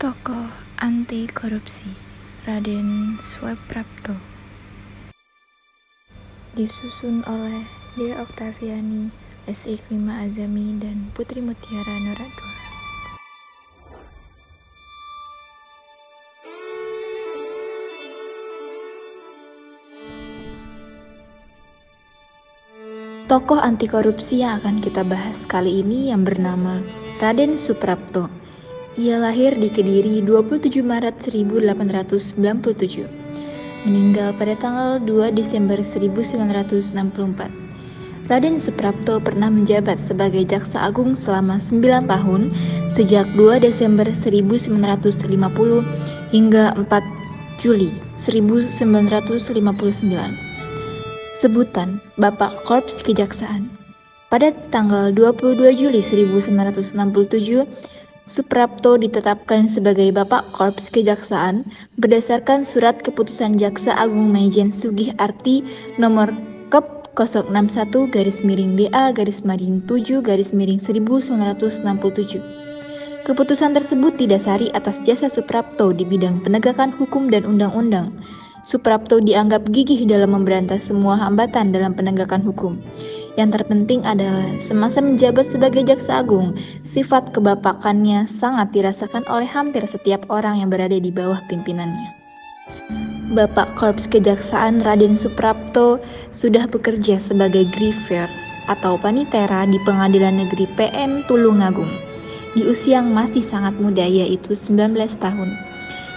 Tokoh anti korupsi Raden Swaprapto disusun oleh Dea Oktaviani, S.I. Klima Azami, dan Putri Mutiara Nuradua. Tokoh anti korupsi yang akan kita bahas kali ini yang bernama Raden Suprapto. Ia lahir di Kediri 27 Maret 1897. Meninggal pada tanggal 2 Desember 1964. Raden Suprapto pernah menjabat sebagai Jaksa Agung selama 9 tahun sejak 2 Desember 1950 hingga 4 Juli 1959. Sebutan Bapak Korps Kejaksaan. Pada tanggal 22 Juli 1967, Suprapto ditetapkan sebagai Bapak Korps Kejaksaan berdasarkan Surat Keputusan Jaksa Agung Maijen Sugih Arti nomor Kep 061-DA-7-1967. Keputusan tersebut didasari atas jasa Suprapto di bidang penegakan hukum dan undang-undang. Suprapto dianggap gigih dalam memberantas semua hambatan dalam penegakan hukum. Yang terpenting adalah semasa menjabat sebagai Jaksa Agung, sifat kebapakannya sangat dirasakan oleh hampir setiap orang yang berada di bawah pimpinannya. Bapak Korps Kejaksaan Raden Suprapto sudah bekerja sebagai griffier atau panitera di Pengadilan Negeri PN Tulungagung di usia yang masih sangat muda, yaitu 19 tahun.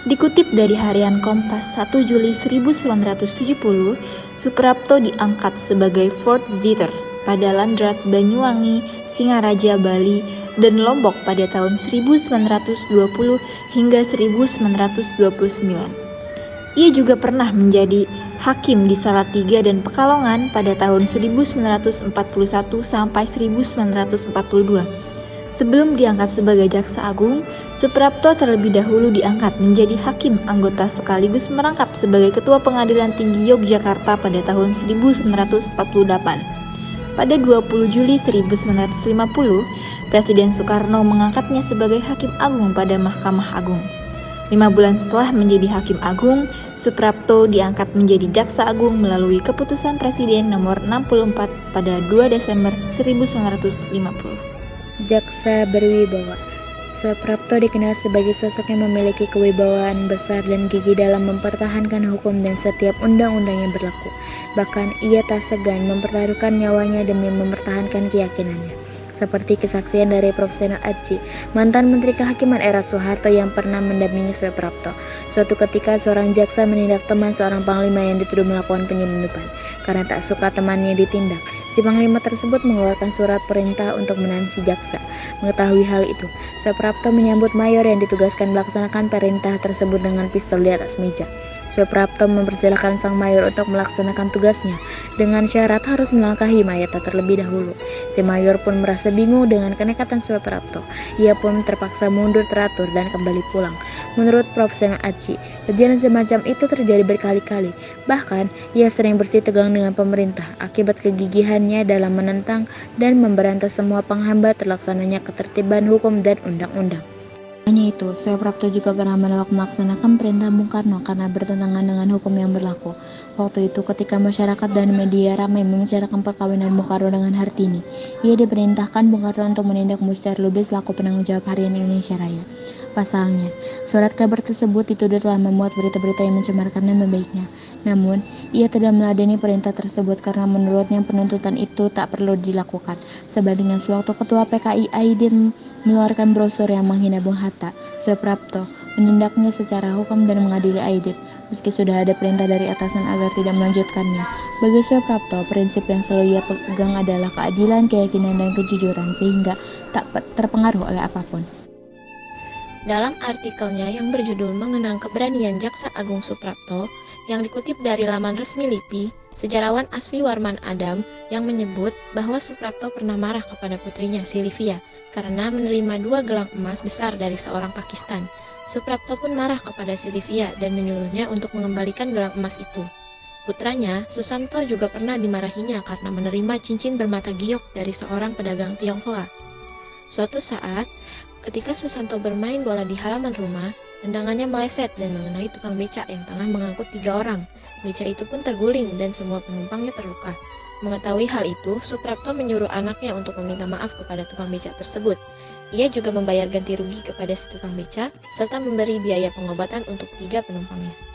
Dikutip dari harian Kompas 1 Juli 1970, Suprapto diangkat sebagai Fourth Sitter pada Landrat Banyuwangi, Singaraja, Bali, dan Lombok pada tahun 1920 hingga 1929. Ia juga pernah menjadi hakim di Salatiga dan Pekalongan pada tahun 1941 sampai 1942. Sebelum diangkat sebagai Jaksa Agung, Suprapto terlebih dahulu diangkat menjadi hakim anggota sekaligus merangkap sebagai Ketua Pengadilan Tinggi Yogyakarta pada tahun 1948. Pada 20 Juli 1950, Presiden Soekarno mengangkatnya sebagai Hakim Agung pada Mahkamah Agung. 5 bulan setelah menjadi Hakim Agung, Suprapto diangkat menjadi Jaksa Agung melalui Keputusan Presiden nomor 64 pada 2 Desember 1950. Jaksa berwibawa. Suprapto dikenal sebagai sosok yang memiliki kewibawaan besar dan gigih dalam mempertahankan hukum dan setiap undang-undang yang berlaku. Bahkan ia tak segan mempertaruhkan nyawanya demi mempertahankan keyakinannya. Seperti kesaksian dari Profesor Aci, mantan Menteri Kehakiman era Soeharto yang pernah mendampingi Suprapto. Suatu ketika seorang jaksa menindak teman seorang panglima yang dituduh melakukan penyelundupan. Karena tak suka temannya ditindak, si panglima tersebut mengeluarkan surat perintah untuk menahan si jaksa. Mengetahui hal itu, Suprapto menyambut mayor yang ditugaskan melaksanakan perintah tersebut dengan pistol di atas meja. Suprapto mempersilahkan sang mayor untuk melaksanakan tugasnya dengan syarat harus melangkahi mayatnya terlebih dahulu. Si mayor pun merasa bingung dengan kenekatan Suprapto. Ia pun terpaksa mundur teratur dan kembali pulang. Menurut Profesor Aci, kejadian semacam itu terjadi berkali-kali. Bahkan, ia sering bersih tegang dengan pemerintah akibat kegigihannya dalam menentang dan memberantas semua penghambat terlaksananya ketertiban hukum dan undang-undang. Hanya itu, Suprapto juga pernah menolak melaksanakan perintah Bung Karno karena bertentangan dengan hukum yang berlaku. Waktu itu, ketika masyarakat dan media ramai membicarakan perkawinan Bung Karno dengan Hartini, ia diperintahkan Bung Karno untuk menindak Mustar Lubis selaku penanggung jawab Harian Indonesia Raya. Pasalnya, surat kabar tersebut dituduh telah memuat berita-berita yang mencemarkan nama baiknya. Namun, ia tidak meladeni perintah tersebut karena menurutnya penuntutan itu tak perlu dilakukan. Sebaliknya, sewaktu Ketua PKI Aidin mengeluarkan brosur yang menghina Bung Hatta, Suprapto menindaknya secara hukum dan mengadili Aidit, meski sudah ada perintah dari atasan agar tidak melanjutkannya. Bagi Suprapto, prinsip yang selalu ia pegang adalah keadilan, keyakinan, dan kejujuran, sehingga tak terpengaruh oleh apapun. Dalam artikelnya yang berjudul Mengenang Keberanian Jaksa Agung Suprapto, yang dikutip dari laman resmi LIPI, sejarawan Asfi Warman Adam yang menyebut bahwa Suprapto pernah marah kepada putrinya Silvia karena menerima 2 gelang emas besar dari seorang Pakistan. Suprapto pun marah kepada Silvia dan menyuruhnya untuk mengembalikan gelang emas itu. Putranya, Susanto, juga pernah dimarahinya karena menerima cincin bermata giok dari seorang pedagang Tionghoa. Suatu saat, Ketika Susanto bermain bola di halaman rumah, tendangannya meleset dan mengenai tukang beca yang tengah mengangkut 3 orang. Beca itu pun terguling dan semua penumpangnya terluka. Mengetahui hal itu, Suprapto menyuruh anaknya untuk meminta maaf kepada tukang beca tersebut. Ia juga membayar ganti rugi kepada si tukang beca, serta memberi biaya pengobatan untuk 3 penumpangnya.